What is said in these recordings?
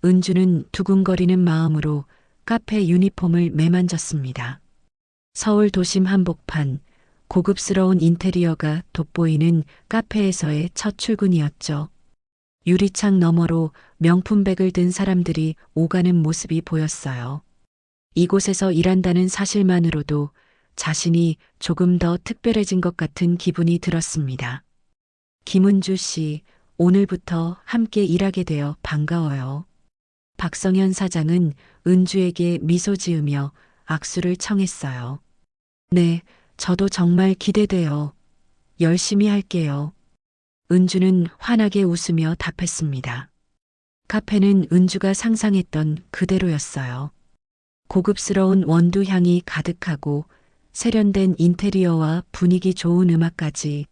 은주는 두근거리는 마음으로 카페 유니폼을 매만졌습니다. 서울 도심 한복판, 고급스러운 인테리어가 돋보이는 카페에서의 첫 출근이었죠. 유리창 너머로 명품백을 든 사람들이 오가는 모습이 보였어요. 이곳에서 일한다는 사실만으로도 자신이 조금 더 특별해진 것 같은 기분이 들었습니다. 김은주 씨, 오늘부터 함께 일하게 되어 반가워요. 박성현 사장은 은주에게 미소 지으며 악수를 청했어요. 네, 저도 정말 기대돼요. 열심히 할게요. 은주는 환하게 웃으며 답했습니다. 카페는 은주가 상상했던 그대로였어요. 고급스러운 원두 향이 가득하고 세련된 인테리어와 분위기 좋은 음악까지.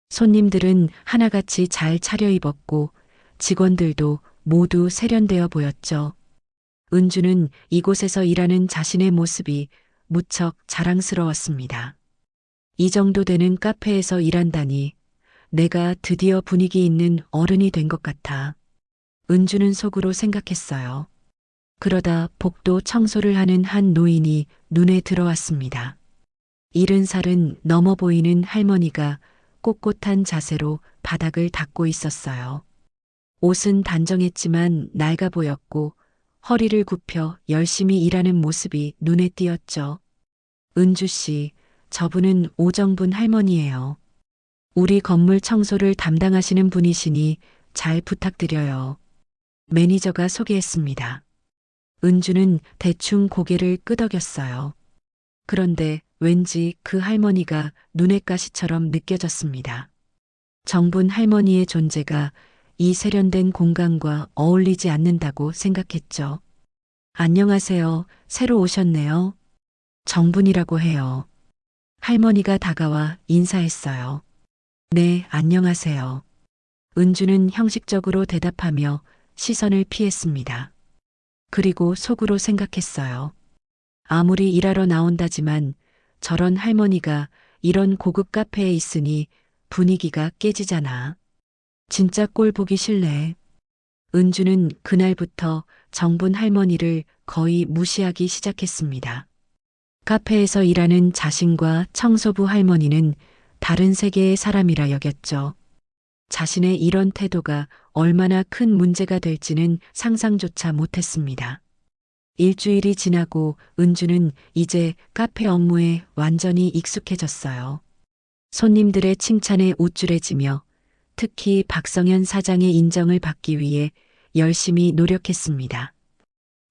손님들은 하나같이 잘 차려입었고 직원들도 모두 세련되어 보였죠. 은주는 이곳에서 일하는 자신의 모습이 무척 자랑스러웠습니다. 이 정도 되는 카페에서 일한다니 내가 드디어 분위기 있는 어른이 된 것 같아. 은주는 속으로 생각했어요. 그러다 복도 청소를 하는 한 노인이 눈에 들어왔습니다. 70살은 넘어 보이는 할머니가 꼿꼿한 자세로 바닥을 닦고 있었어요. 옷은 단정했지만 낡아 보였고 허리를 굽혀 열심히 일하는 모습이 눈에 띄었죠. 은주 씨, 저분은 오정분 할머니예요. 우리 건물 청소를 담당하시는 분이시니 잘 부탁드려요. 매니저가 소개했습니다. 은주는 대충 고개를 끄덕였어요. 그런데 왠지 그 할머니가 눈의 가시처럼 느껴졌습니다. 정분 할머니의 존재가 이 세련된 공간과 어울리지 않는다고 생각했죠. 안녕하세요. 새로 오셨네요. 정분이라고 해요. 할머니가 다가와 인사했어요. 네, 안녕하세요. 은주는 형식적으로 대답하며 시선을 피했습니다. 그리고 속으로 생각했어요. 아무리 일하러 나온다지만 저런 할머니가 이런 고급 카페에 있으니 분위기가 깨지잖아. 진짜 꼴 보기 싫네. 은주는 그날부터 정분 할머니를 거의 무시하기 시작했습니다. 카페에서 일하는 자신과 청소부 할머니는 다른 세계의 사람이라 여겼죠. 자신의 이런 태도가 얼마나 큰 문제가 될지는 상상조차 못했습니다. 일주일이 지나고 은주는 이제 카페 업무에 완전히 익숙해졌어요. 손님들의 칭찬에 우쭐해지며 특히 박성현 사장의 인정을 받기 위해 열심히 노력했습니다.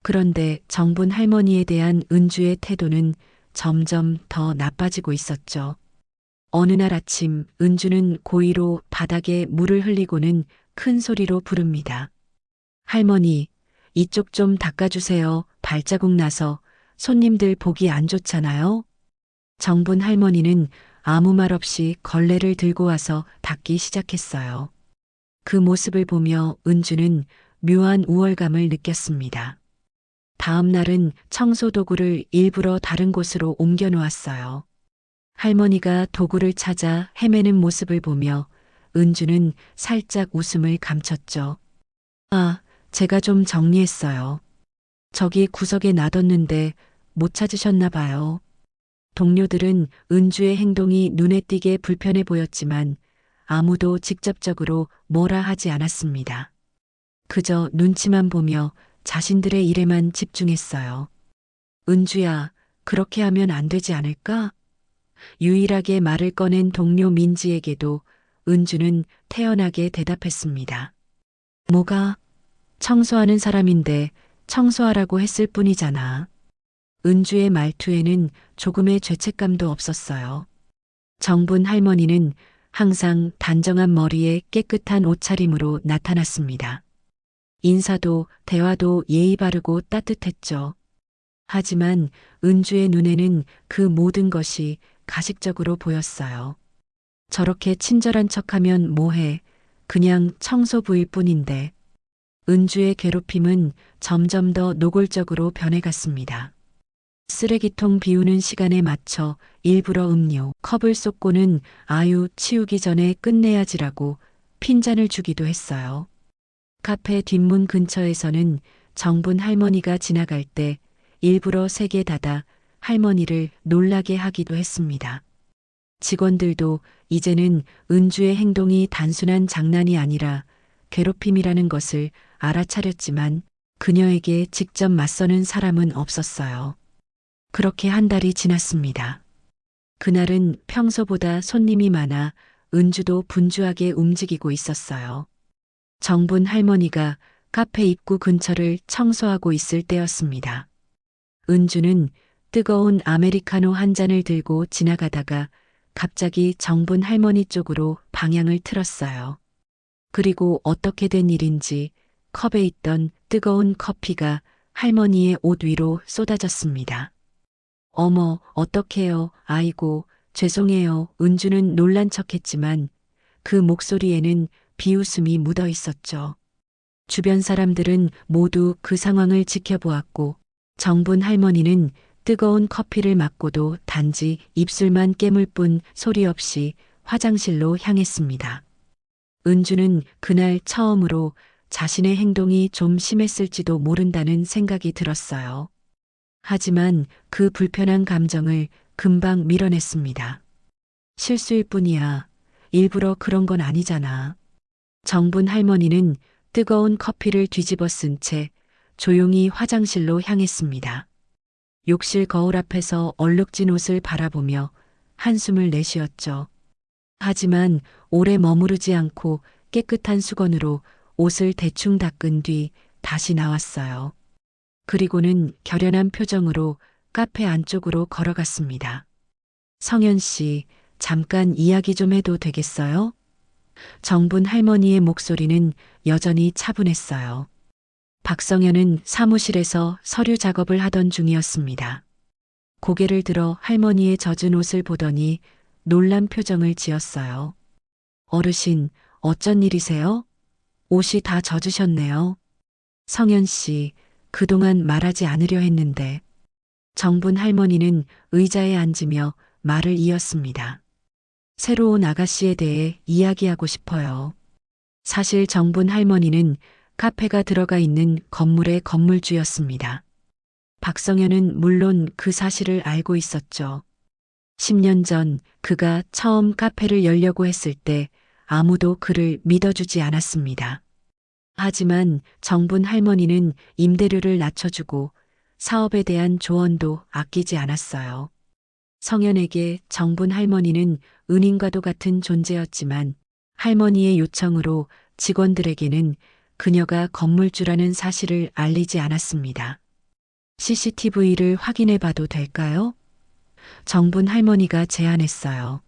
그런데 정분 할머니에 대한 은주의 태도는 점점 더 나빠지고 있었죠. 어느 날 아침 은주는 고의로 바닥에 물을 흘리고는 큰 소리로 부릅니다. 할머니, 이쪽 좀 닦아주세요. 발자국 나서 손님들 보기 안 좋잖아요. 정분 할머니는 아무 말 없이 걸레를 들고 와서 닦기 시작했어요. 그 모습을 보며 은주는 묘한 우월감을 느꼈습니다. 다음 날은 청소 도구를 일부러 다른 곳으로 옮겨 놓았어요. 할머니가 도구를 찾아 헤매는 모습을 보며 은주는 살짝 웃음을 감췄죠. 아, 제가 좀 정리했어요. 저기 구석에 놔뒀는데 못 찾으셨나 봐요. 동료들은 은주의 행동이 눈에 띄게 불편해 보였지만 아무도 직접적으로 뭐라 하지 않았습니다. 그저 눈치만 보며 자신들의 일에만 집중했어요. 은주야, 그렇게 하면 안 되지 않을까? 유일하게 말을 꺼낸 동료 민지에게도 은주는 태연하게 대답했습니다. 뭐가? 청소하는 사람인데 청소하라고 했을 뿐이잖아. 은주의 말투에는 조금의 죄책감도 없었어요. 정분 할머니는 항상 단정한 머리에 깨끗한 옷차림으로 나타났습니다. 인사도 대화도 예의 바르고 따뜻했죠. 하지만 은주의 눈에는 그 모든 것이 가식적으로 보였어요. 저렇게 친절한 척하면 뭐해. 그냥 청소부일 뿐인데. 은주의 괴롭힘은 점점 더 노골적으로 변해갔습니다. 쓰레기통 비우는 시간에 맞춰 일부러 음료, 컵을 쏟고는 아유 치우기 전에 끝내야지라고 핀잔을 주기도 했어요. 카페 뒷문 근처에서는 정분 할머니가 지나갈 때 일부러 세게 닫아 할머니를 놀라게 하기도 했습니다. 직원들도 이제는 은주의 행동이 단순한 장난이 아니라 괴롭힘이라는 것을 알아차렸지만 그녀에게 직접 맞서는 사람은 없었어요. 그렇게 한 달이 지났습니다. 그날은 평소보다 손님이 많아 은주도 분주하게 움직이고 있었어요. 정분 할머니가 카페 입구 근처를 청소하고 있을 때였습니다. 은주는 뜨거운 아메리카노 한 잔을 들고 지나가다가 갑자기 정분 할머니 쪽으로 방향을 틀었어요. 그리고 어떻게 된 일인지 컵에 있던 뜨거운 커피가 할머니의 옷 위로 쏟아졌습니다. 어머, 어떡해요. 아이고, 죄송해요. 은주는 놀란 척했지만 그 목소리에는 비웃음이 묻어 있었죠. 주변 사람들은 모두 그 상황을 지켜보았고 정분 할머니는 뜨거운 커피를 맞고도 단지 입술만 깨물 뿐 소리 없이 화장실로 향했습니다. 은주는 그날 처음으로 자신의 행동이 좀 심했을지도 모른다는 생각이 들었어요. 하지만 그 불편한 감정을 금방 밀어냈습니다. 실수일 뿐이야. 일부러 그런 건 아니잖아. 정분 할머니는 뜨거운 커피를 뒤집어 쓴 채 조용히 화장실로 향했습니다. 욕실 거울 앞에서 얼룩진 옷을 바라보며 한숨을 내쉬었죠. 하지만 오래 머무르지 않고 깨끗한 수건으로 옷을 대충 닦은 뒤 다시 나왔어요. 그리고는 결연한 표정으로 카페 안쪽으로 걸어갔습니다. 성현 씨, 잠깐 이야기 좀 해도 되겠어요? 정분 할머니의 목소리는 여전히 차분했어요. 박성현은 사무실에서 서류 작업을 하던 중이었습니다. 고개를 들어 할머니의 젖은 옷을 보더니 놀란 표정을 지었어요. 어르신, 어쩐 일이세요? 옷이 다 젖으셨네요. 성현 씨, 그동안 말하지 않으려 했는데. 정분 할머니는 의자에 앉으며 말을 이었습니다. 새로운 아가씨에 대해 이야기하고 싶어요. 사실 정분 할머니는 카페가 들어가 있는 건물의 건물주였습니다. 박성현은 물론 그 사실을 알고 있었죠. 10년 전 그가 처음 카페를 열려고 했을 때 아무도 그를 믿어주지 않았습니다. 하지만 정분 할머니는 임대료를 낮춰주고 사업에 대한 조언도 아끼지 않았어요. 성현에게 정분 할머니는 은인과도 같은 존재였지만 할머니의 요청으로 직원들에게는 그녀가 건물주라는 사실을 알리지 않았습니다. CCTV를 확인해 봐도 될까요? 정분 할머니가 제안했어요.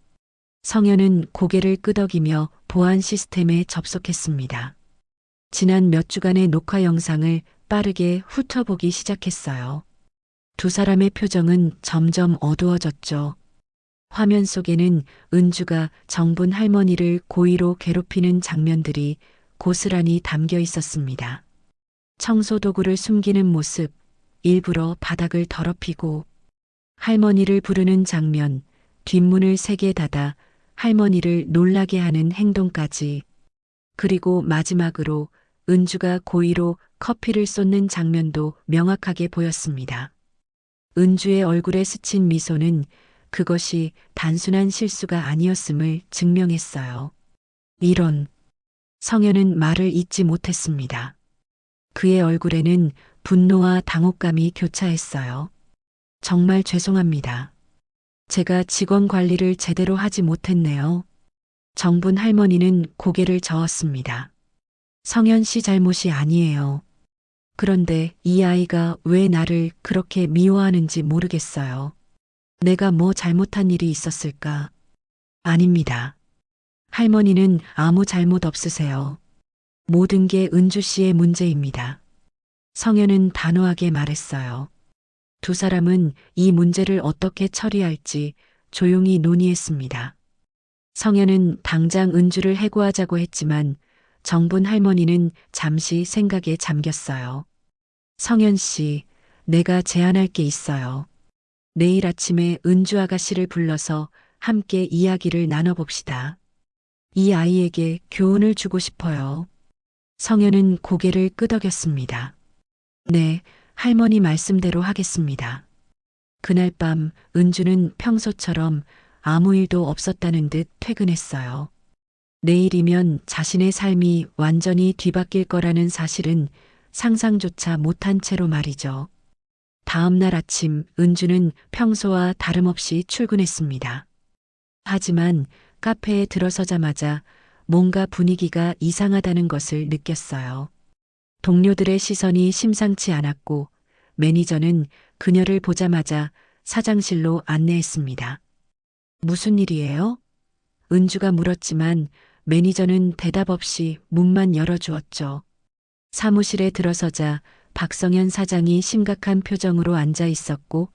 성현은 고개를 끄덕이며 보안 시스템에 접속했습니다. 지난 몇 주간의 녹화 영상을 빠르게 훑어보기 시작했어요. 두 사람의 표정은 점점 어두워졌죠. 화면 속에는 은주가 정분 할머니를 고의로 괴롭히는 장면들이 고스란히 담겨 있었습니다. 청소 도구를 숨기는 모습, 일부러 바닥을 더럽히고 할머니를 부르는 장면, 뒷문을 세게 닫아 할머니를 놀라게 하는 행동까지, 그리고 마지막으로 은주가 고의로 커피를 쏟는 장면도 명확하게 보였습니다. 은주의 얼굴에 스친 미소는 그것이 단순한 실수가 아니었음을 증명했어요. 이런, 성현은 말을 잇지 못했습니다. 그의 얼굴에는 분노와 당혹감이 교차했어요. 정말 죄송합니다. 제가 직원 관리를 제대로 하지 못했네요. 정분 할머니는 고개를 저었습니다. 성현 씨 잘못이 아니에요. 그런데 이 아이가 왜 나를 그렇게 미워하는지 모르겠어요. 내가 뭐 잘못한 일이 있었을까? 아닙니다. 할머니는 아무 잘못 없으세요. 모든 게 은주 씨의 문제입니다. 성현은 단호하게 말했어요. 두 사람은 이 문제를 어떻게 처리할지 조용히 논의했습니다. 성현은 당장 은주를 해고하자고 했지만 정분 할머니는 잠시 생각에 잠겼어요. 성현 씨, 내가 제안할 게 있어요. 내일 아침에 은주 아가씨를 불러서 함께 이야기를 나눠봅시다. 이 아이에게 교훈을 주고 싶어요. 성현은 고개를 끄덕였습니다. 네, 할머니 말씀대로 하겠습니다. 그날 밤 은주는 평소처럼 아무 일도 없었다는 듯 퇴근했어요. 내일이면 자신의 삶이 완전히 뒤바뀔 거라는 사실은 상상조차 못한 채로 말이죠. 다음 날 아침 은주는 평소와 다름없이 출근했습니다. 하지만 카페에 들어서자마자 뭔가 분위기가 이상하다는 것을 느꼈어요. 동료들의 시선이 심상치 않았고 매니저는 그녀를 보자마자 사장실로 안내했습니다. 무슨 일이에요? 은주가 물었지만 매니저는 대답 없이 문만 열어주었죠. 사무실에 들어서자 박성현 사장이 심각한 표정으로 앉아 있었고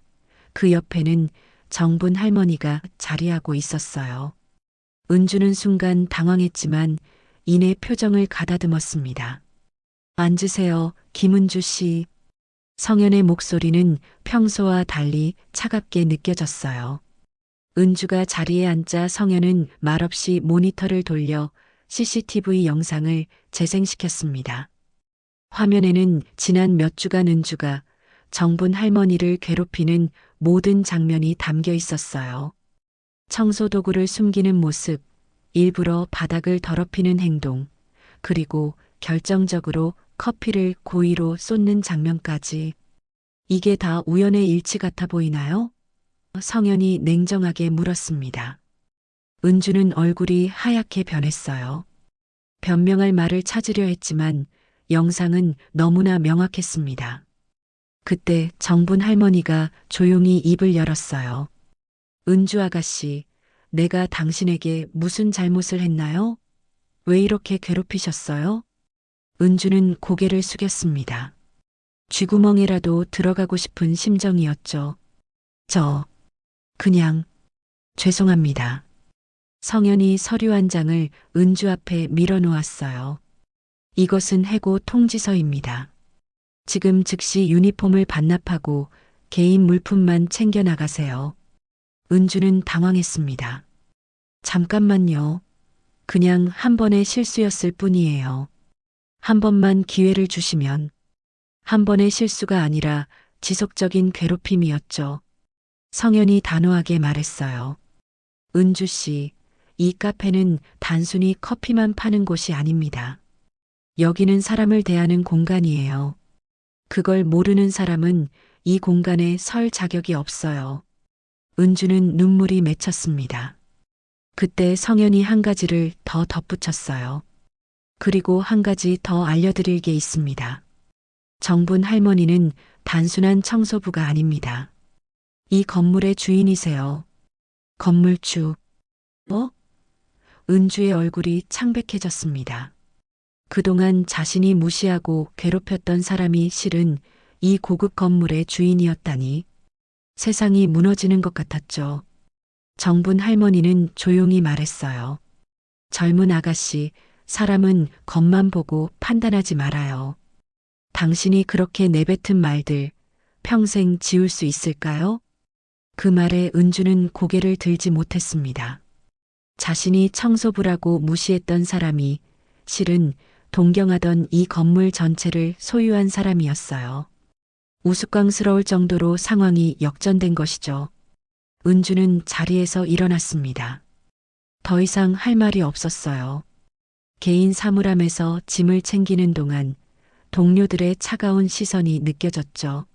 그 옆에는 정분 할머니가 자리하고 있었어요. 은주는 순간 당황했지만 이내 표정을 가다듬었습니다. 앉으세요, 김은주 씨. 성현의 목소리는 평소와 달리 차갑게 느껴졌어요. 은주가 자리에 앉자 성현은 말없이 모니터를 돌려 CCTV 영상을 재생시켰습니다. 화면에는 지난 몇 주간 은주가 정분 할머니를 괴롭히는 모든 장면이 담겨 있었어요. 청소 도구를 숨기는 모습, 일부러 바닥을 더럽히는 행동, 그리고 결정적으로 커피를 고의로 쏟는 장면까지. 이게 다 우연의 일치 같아 보이나요? 성현이 냉정하게 물었습니다. 은주는 얼굴이 하얗게 변했어요. 변명할 말을 찾으려 했지만 영상은 너무나 명확했습니다. 그때 정분 할머니가 조용히 입을 열었어요. 은주 아가씨, 내가 당신에게 무슨 잘못을 했나요? 왜 이렇게 괴롭히셨어요? 은주는 고개를 숙였습니다. 쥐구멍이라도 들어가고 싶은 심정이었죠. 그냥, 죄송합니다. 성현이 서류 한 장을 은주 앞에 밀어놓았어요. 이것은 해고 통지서입니다. 지금 즉시 유니폼을 반납하고 개인 물품만 챙겨 나가세요. 은주는 당황했습니다. 잠깐만요. 그냥 한 번의 실수였을 뿐이에요. 한 번만 기회를 주시면. 한 번의 실수가 아니라 지속적인 괴롭힘이었죠. 성현이 단호하게 말했어요. 은주 씨, 이 카페는 단순히 커피만 파는 곳이 아닙니다. 여기는 사람을 대하는 공간이에요. 그걸 모르는 사람은 이 공간에 설 자격이 없어요. 은주는 눈물이 맺혔습니다. 그때 성현이 한 가지를 더 덧붙였어요. 그리고 한 가지 더 알려드릴 게 있습니다. 정분 할머니는 단순한 청소부가 아닙니다. 이 건물의 주인이세요. 건물주. 뭐? 은주의 얼굴이 창백해졌습니다. 그동안 자신이 무시하고 괴롭혔던 사람이 실은 이 고급 건물의 주인이었다니. 세상이 무너지는 것 같았죠. 정분 할머니는 조용히 말했어요. 젊은 아가씨, 사람은 겉만 보고 판단하지 말아요. 당신이 그렇게 내뱉은 말들 평생 지울 수 있을까요? 그 말에 은주는 고개를 들지 못했습니다. 자신이 청소부라고 무시했던 사람이 실은 동경하던 이 건물 전체를 소유한 사람이었어요. 우스꽝스러울 정도로 상황이 역전된 것이죠. 은주는 자리에서 일어났습니다. 더 이상 할 말이 없었어요. 개인 사물함에서 짐을 챙기는 동안 동료들의 차가운 시선이 느껴졌죠.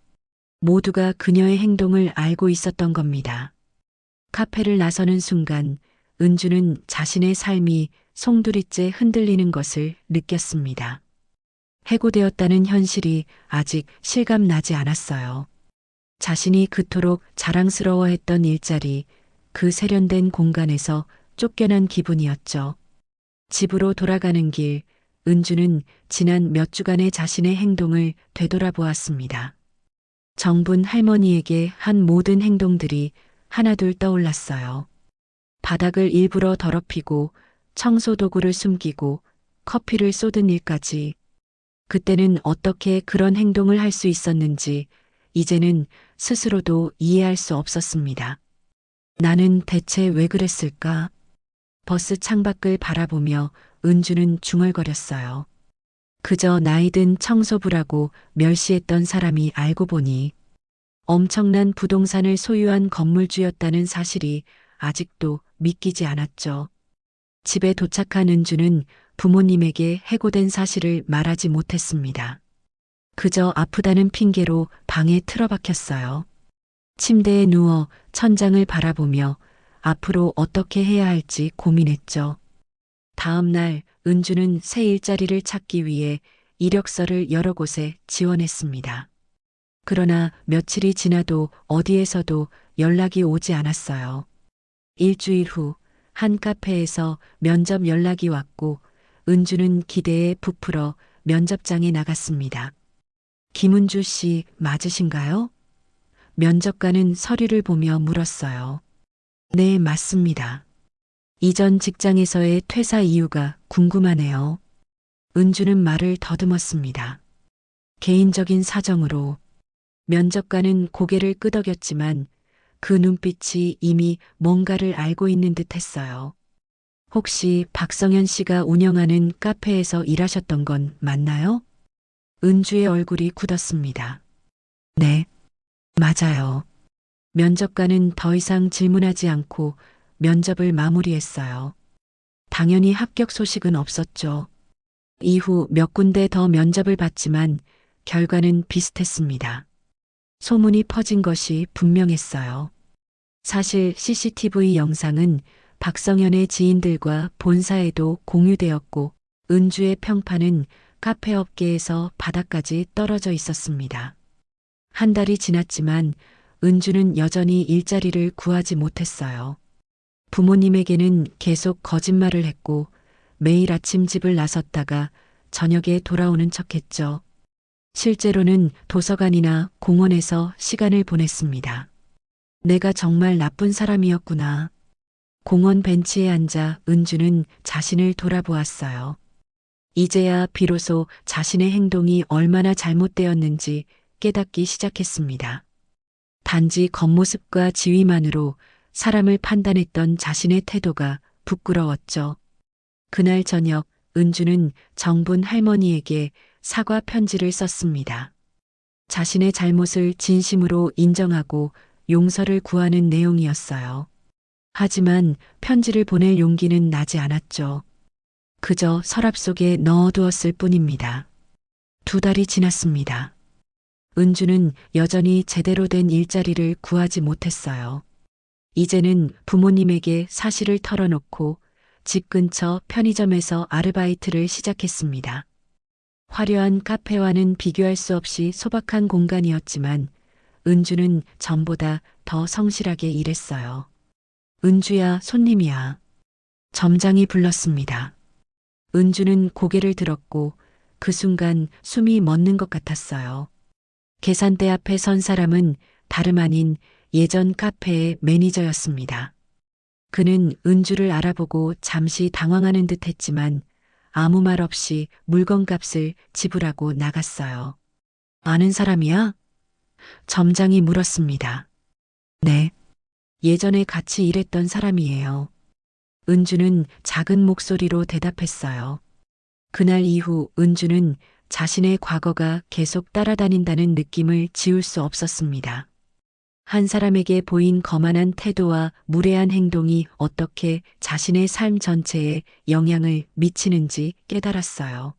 모두가 그녀의 행동을 알고 있었던 겁니다. 카페를 나서는 순간 은주는 자신의 삶이 송두리째 흔들리는 것을 느꼈습니다. 해고되었다는 현실이 아직 실감나지 않았어요. 자신이 그토록 자랑스러워했던 일자리, 그 세련된 공간에서 쫓겨난 기분이었죠. 집으로 돌아가는 길, 은주는 지난 몇 주간의 자신의 행동을 되돌아보았습니다. 정분 할머니에게 한 모든 행동들이 하나둘 떠올랐어요. 바닥을 일부러 더럽히고 청소 도구를 숨기고 커피를 쏟은 일까지. 그때는 어떻게 그런 행동을 할 수 있었는지 이제는 스스로도 이해할 수 없었습니다. 나는 대체 왜 그랬을까? 버스 창밖을 바라보며 은주는 중얼거렸어요. 그저 나이든 청소부라고 멸시했던 사람이 알고 보니 엄청난 부동산을 소유한 건물주였다는 사실이 아직도 믿기지 않았죠. 집에 도착한 은주는 부모님에게 해고된 사실을 말하지 못했습니다. 그저 아프다는 핑계로 방에 틀어박혔어요. 침대에 누워 천장을 바라보며 앞으로 어떻게 해야 할지 고민했죠. 다음 날 은주는 새 일자리를 찾기 위해 이력서를 여러 곳에 지원했습니다. 그러나 며칠이 지나도 어디에서도 연락이 오지 않았어요. 일주일 후 한 카페에서 면접 연락이 왔고 은주는 기대에 부풀어 면접장에 나갔습니다. 김은주 씨 맞으신가요? 면접관은 서류를 보며 물었어요. 네, 맞습니다. 이전 직장에서의 퇴사 이유가 궁금하네요. 은주는 말을 더듬었습니다. 개인적인 사정으로. 면접관은 고개를 끄덕였지만 그 눈빛이 이미 뭔가를 알고 있는 듯 했어요. 혹시 박성현 씨가 운영하는 카페에서 일하셨던 건 맞나요? 은주의 얼굴이 굳었습니다. 네, 맞아요. 면접관은 더 이상 질문하지 않고 면접을 마무리했어요. 당연히 합격 소식은 없었죠. 이후 몇 군데 더 면접을 봤지만 결과는 비슷했습니다. 소문이 퍼진 것이 분명했어요. 사실 CCTV 영상은 박성현의 지인들과 본사에도 공유되었고 은주의 평판은 카페 업계에서 바닥까지 떨어져 있었습니다. 한 달이 지났지만 은주는 여전히 일자리를 구하지 못했어요. 부모님에게는 계속 거짓말을 했고 매일 아침 집을 나섰다가 저녁에 돌아오는 척했죠. 실제로는 도서관이나 공원에서 시간을 보냈습니다. 내가 정말 나쁜 사람이었구나. 공원 벤치에 앉아 은주는 자신을 돌아보았어요. 이제야 비로소 자신의 행동이 얼마나 잘못되었는지 깨닫기 시작했습니다. 단지 겉모습과 지위만으로 사람을 판단했던 자신의 태도가 부끄러웠죠. 그날 저녁 은주는 정분 할머니에게 사과 편지를 썼습니다. 자신의 잘못을 진심으로 인정하고 용서를 구하는 내용이었어요. 하지만 편지를 보낼 용기는 나지 않았죠. 그저 서랍 속에 넣어두었을 뿐입니다. 2달이 지났습니다. 은주는 여전히 제대로 된 일자리를 구하지 못했어요. 이제는 부모님에게 사실을 털어놓고 집 근처 편의점에서 아르바이트를 시작했습니다. 화려한 카페와는 비교할 수 없이 소박한 공간이었지만 은주는 전보다 더 성실하게 일했어요. 은주야, 손님이야. 점장이 불렀습니다. 은주는 고개를 들었고 그 순간 숨이 멎는 것 같았어요. 계산대 앞에 선 사람은 다름 아닌 예전 카페의 매니저였습니다. 그는 은주를 알아보고 잠시 당황하는 듯 했지만 아무 말 없이 물건값을 지불하고 나갔어요. 아는 사람이야? 점장이 물었습니다. 네. 예전에 같이 일했던 사람이에요. 은주는 작은 목소리로 대답했어요. 그날 이후 은주는 자신의 과거가 계속 따라다닌다는 느낌을 지울 수 없었습니다. 한 사람에게 보인 거만한 태도와 무례한 행동이 어떻게 자신의 삶 전체에 영향을 미치는지 깨달았어요.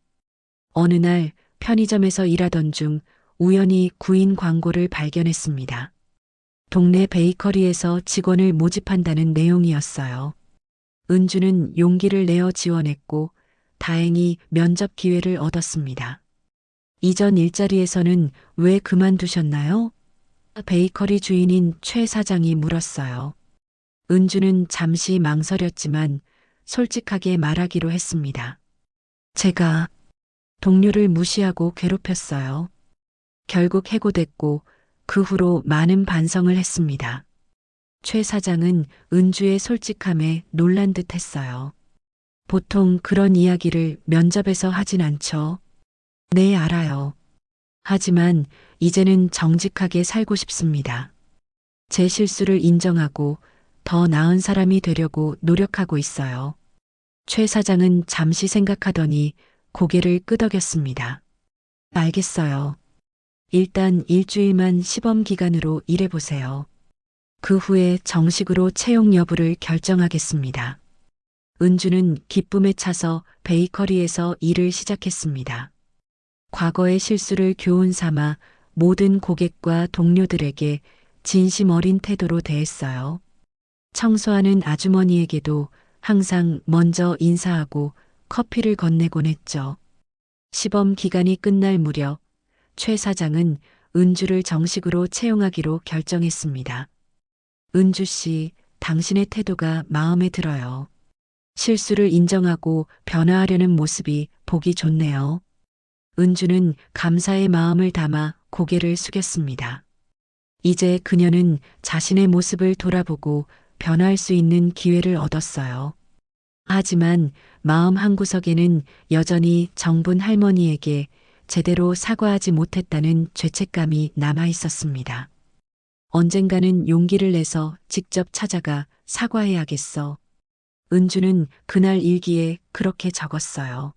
어느 날 편의점에서 일하던 중 우연히 구인 광고를 발견했습니다. 동네 베이커리에서 직원을 모집한다는 내용이었어요. 은주는 용기를 내어 지원했고 다행히 면접 기회를 얻었습니다. 이전 일자리에서는 왜 그만두셨나요? 베이커리 주인인 최 사장이 물었어요. 은주는 잠시 망설였지만 솔직하게 말하기로 했습니다. 제가 동료를 무시하고 괴롭혔어요. 결국 해고됐고 그 후로 많은 반성을 했습니다. 최 사장은 은주의 솔직함에 놀란 듯 했어요. 보통 그런 이야기를 면접에서 하진 않죠. 네, 알아요. 하지만 이제는 정직하게 살고 싶습니다. 제 실수를 인정하고 더 나은 사람이 되려고 노력하고 있어요. 최 사장은 잠시 생각하더니 고개를 끄덕였습니다. 알겠어요. 일단 일주일만 시범 기간으로 일해보세요. 그 후에 정식으로 채용 여부를 결정하겠습니다. 은주는 기쁨에 차서 베이커리에서 일을 시작했습니다. 과거의 실수를 교훈 삼아 모든 고객과 동료들에게 진심 어린 태도로 대했어요. 청소하는 아주머니에게도 항상 먼저 인사하고 커피를 건네곤 했죠. 시범 기간이 끝날 무렵 최 사장은 은주를 정식으로 채용하기로 결정했습니다. 은주 씨, 당신의 태도가 마음에 들어요. 실수를 인정하고 변화하려는 모습이 보기 좋네요. 은주는 감사의 마음을 담아 고개를 숙였습니다. 이제 그녀는 자신의 모습을 돌아보고 변화할 수 있는 기회를 얻었어요. 하지만 마음 한구석에는 여전히 정분 할머니에게 제대로 사과하지 못했다는 죄책감이 남아 있었습니다. 언젠가는 용기를 내서 직접 찾아가 사과해야겠어. 은주는 그날 일기에 그렇게 적었어요.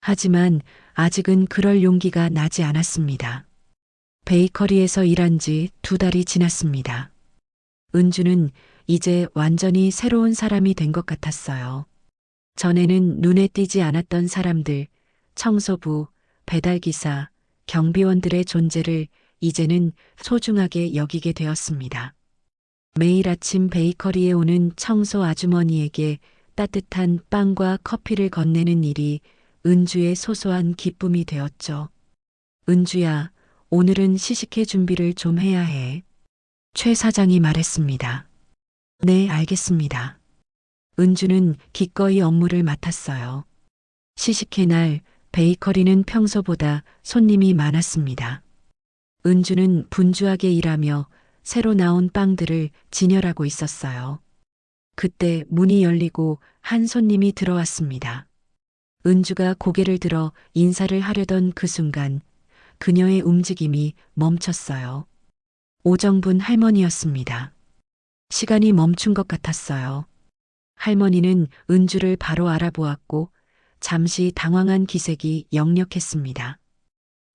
하지만 아직은 그럴 용기가 나지 않았습니다. 베이커리에서 일한 지 2달이 지났습니다. 은주는 이제 완전히 새로운 사람이 된 것 같았어요. 전에는 눈에 띄지 않았던 사람들, 청소부, 배달기사, 경비원들의 존재를 이제는 소중하게 여기게 되었습니다. 매일 아침 베이커리에 오는 청소 아주머니에게 따뜻한 빵과 커피를 건네는 일이 은주의 소소한 기쁨이 되었죠. 은주야, 오늘은 시식회 준비를 좀 해야 해. 최 사장이 말했습니다. 네, 알겠습니다. 은주는 기꺼이 업무를 맡았어요. 시식회 날 베이커리는 평소보다 손님이 많았습니다. 은주는 분주하게 일하며 새로 나온 빵들을 진열하고 있었어요. 그때 문이 열리고 한 손님이 들어왔습니다. 은주가 고개를 들어 인사를 하려던 그 순간 그녀의 움직임이 멈췄어요. 오정분 할머니였습니다. 시간이 멈춘 것 같았어요. 할머니는 은주를 바로 알아보았고 잠시 당황한 기색이 역력했습니다.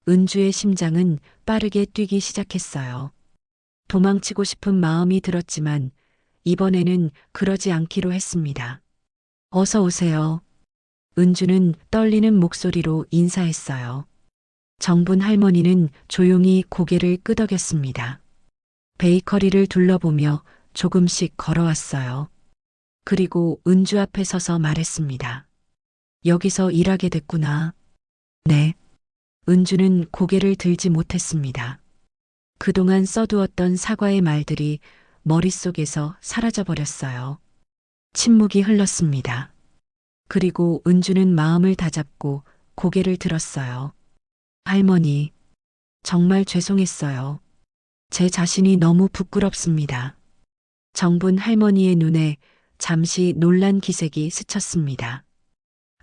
은주의 심장은 빠르게 뛰기 시작했어요. 도망치고 싶은 마음이 들었지만 이번에는 그러지 않기로 했습니다. 어서 오세요. 은주는 떨리는 목소리로 인사했어요. 정분 할머니는 조용히 고개를 끄덕였습니다. 베이커리를 둘러보며 조금씩 걸어왔어요. 그리고 은주 앞에 서서 말했습니다. 여기서 일하게 됐구나. 네. 은주는 고개를 들지 못했습니다. 그동안 써두었던 사과의 말들이 머릿속에서 사라져버렸어요. 침묵이 흘렀습니다. 그리고 은주는 마음을 다잡고 고개를 들었어요. 할머니, 정말 죄송했어요. 제 자신이 너무 부끄럽습니다. 정분 할머니의 눈에 잠시 놀란 기색이 스쳤습니다.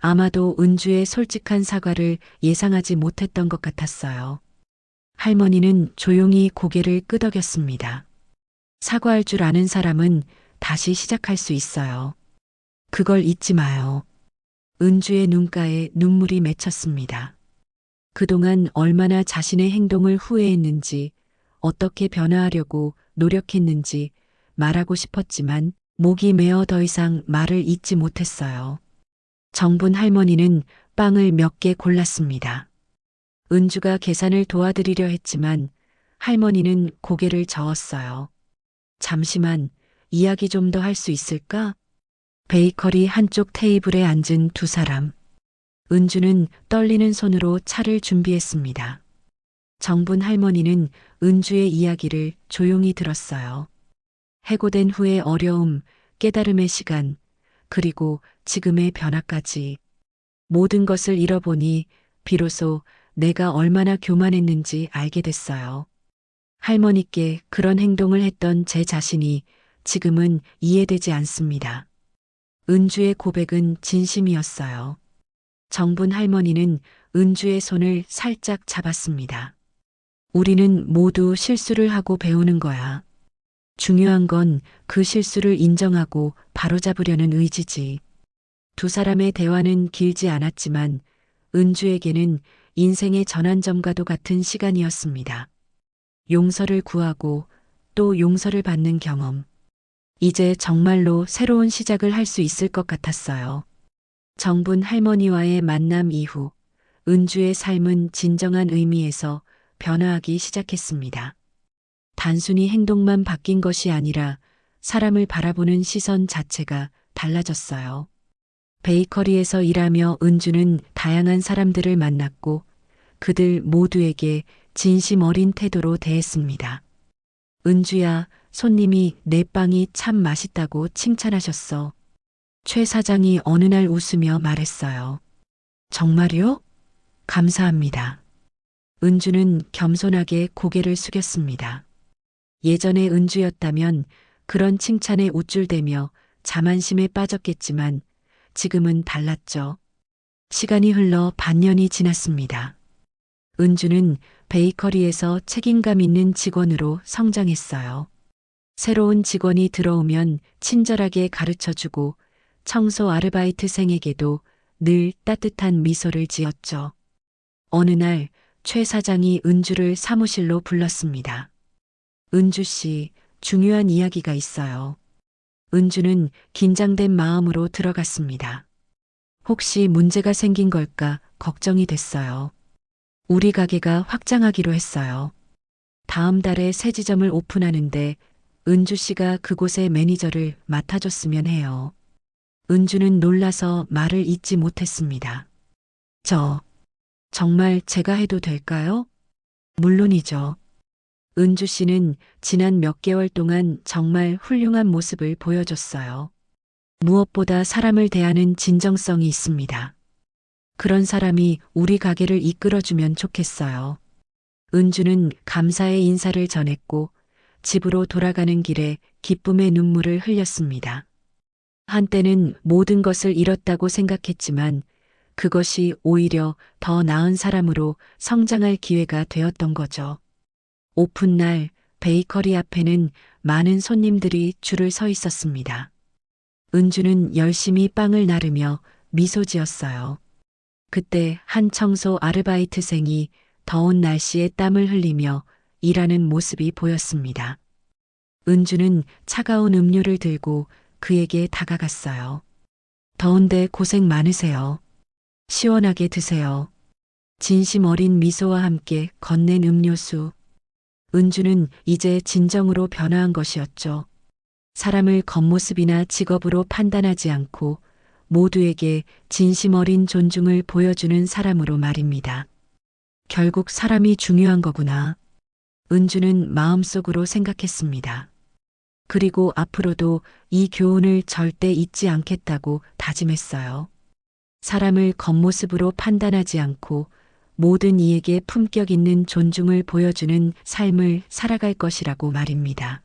아마도 은주의 솔직한 사과를 예상하지 못했던 것 같았어요. 할머니는 조용히 고개를 끄덕였습니다. 사과할 줄 아는 사람은 다시 시작할 수 있어요. 그걸 잊지 마요. 은주의 눈가에 눈물이 맺혔습니다. 그동안 얼마나 자신의 행동을 후회했는지, 어떻게 변화하려고 노력했는지 말하고 싶었지만 목이 메어 더 이상 말을 잇지 못했어요. 정분 할머니는 빵을 몇 개 골랐습니다. 은주가 계산을 도와드리려 했지만 할머니는 고개를 저었어요. 잠시만, 이야기 좀 더 할 수 있을까? 베이커리 한쪽 테이블에 앉은 2사람. 은주는 떨리는 손으로 차를 준비했습니다. 정분 할머니는 은주의 이야기를 조용히 들었어요. 해고된 후의 어려움, 깨달음의 시간, 그리고 지금의 변화까지. 모든 것을 잃어보니 비로소 내가 얼마나 교만했는지 알게 됐어요. 할머니께 그런 행동을 했던 제 자신이 지금은 이해되지 않습니다. 은주의 고백은 진심이었어요. 정분 할머니는 은주의 손을 살짝 잡았습니다. 우리는 모두 실수를 하고 배우는 거야. 중요한 건 그 실수를 인정하고 바로잡으려는 의지지. 2사람의 대화는 길지 않았지만 은주에게는 인생의 전환점과도 같은 시간이었습니다. 용서를 구하고 또 용서를 받는 경험. 이제 정말로 새로운 시작을 할 수 있을 것 같았어요. 정분 할머니와의 만남 이후 은주의 삶은 진정한 의미에서 변화하기 시작했습니다. 단순히 행동만 바뀐 것이 아니라 사람을 바라보는 시선 자체가 달라졌어요. 베이커리에서 일하며 은주는 다양한 사람들을 만났고 그들 모두에게 진심 어린 태도로 대했습니다. 은주야, 손님이 내 빵이 참 맛있다고 칭찬하셨어. 최 사장이 어느 날 웃으며 말했어요. 정말요? 감사합니다. 은주는 겸손하게 고개를 숙였습니다. 예전의 은주였다면 그런 칭찬에 우쭐대며 자만심에 빠졌겠지만 지금은 달랐죠. 시간이 흘러 반년이 지났습니다. 은주는 베이커리에서 책임감 있는 직원으로 성장했어요. 새로운 직원이 들어오면 친절하게 가르쳐주고 청소 아르바이트생에게도 늘 따뜻한 미소를 지었죠. 어느 날 최 사장이 은주를 사무실로 불렀습니다. 은주 씨, 중요한 이야기가 있어요. 은주는 긴장된 마음으로 들어갔습니다. 혹시 문제가 생긴 걸까 걱정이 됐어요. 우리 가게가 확장하기로 했어요. 다음 달에 새 지점을 오픈하는데 은주 씨가 그곳의 매니저를 맡아줬으면 해요. 은주는 놀라서 말을 잇지 못했습니다. 정말 제가 해도 될까요? 물론이죠. 은주 씨는 지난 몇 개월 동안 정말 훌륭한 모습을 보여줬어요. 무엇보다 사람을 대하는 진정성이 있습니다. 그런 사람이 우리 가게를 이끌어주면 좋겠어요. 은주는 감사의 인사를 전했고 집으로 돌아가는 길에 기쁨의 눈물을 흘렸습니다. 한때는 모든 것을 잃었다고 생각했지만 그것이 오히려 더 나은 사람으로 성장할 기회가 되었던 거죠. 오픈날 베이커리 앞에는 많은 손님들이 줄을 서 있었습니다. 은주는 열심히 빵을 나르며 미소 지었어요. 그때 한 청소 아르바이트생이 더운 날씨에 땀을 흘리며 일하는 모습이 보였습니다. 은주는 차가운 음료를 들고 그에게 다가갔어요. 더운데 고생 많으세요. 시원하게 드세요. 진심 어린 미소와 함께 건넨 음료수. 은주는 이제 진정으로 변화한 것이었죠. 사람을 겉모습이나 직업으로 판단하지 않고 모두에게 진심 어린 존중을 보여주는 사람으로 말입니다. 결국 사람이 중요한 거구나. 은주는 마음속으로 생각했습니다. 그리고 앞으로도 이 교훈을 절대 잊지 않겠다고 다짐했어요. 사람을 겉모습으로 판단하지 않고 모든 이에게 품격 있는 존중을 보여주는 삶을 살아갈 것이라고 말입니다.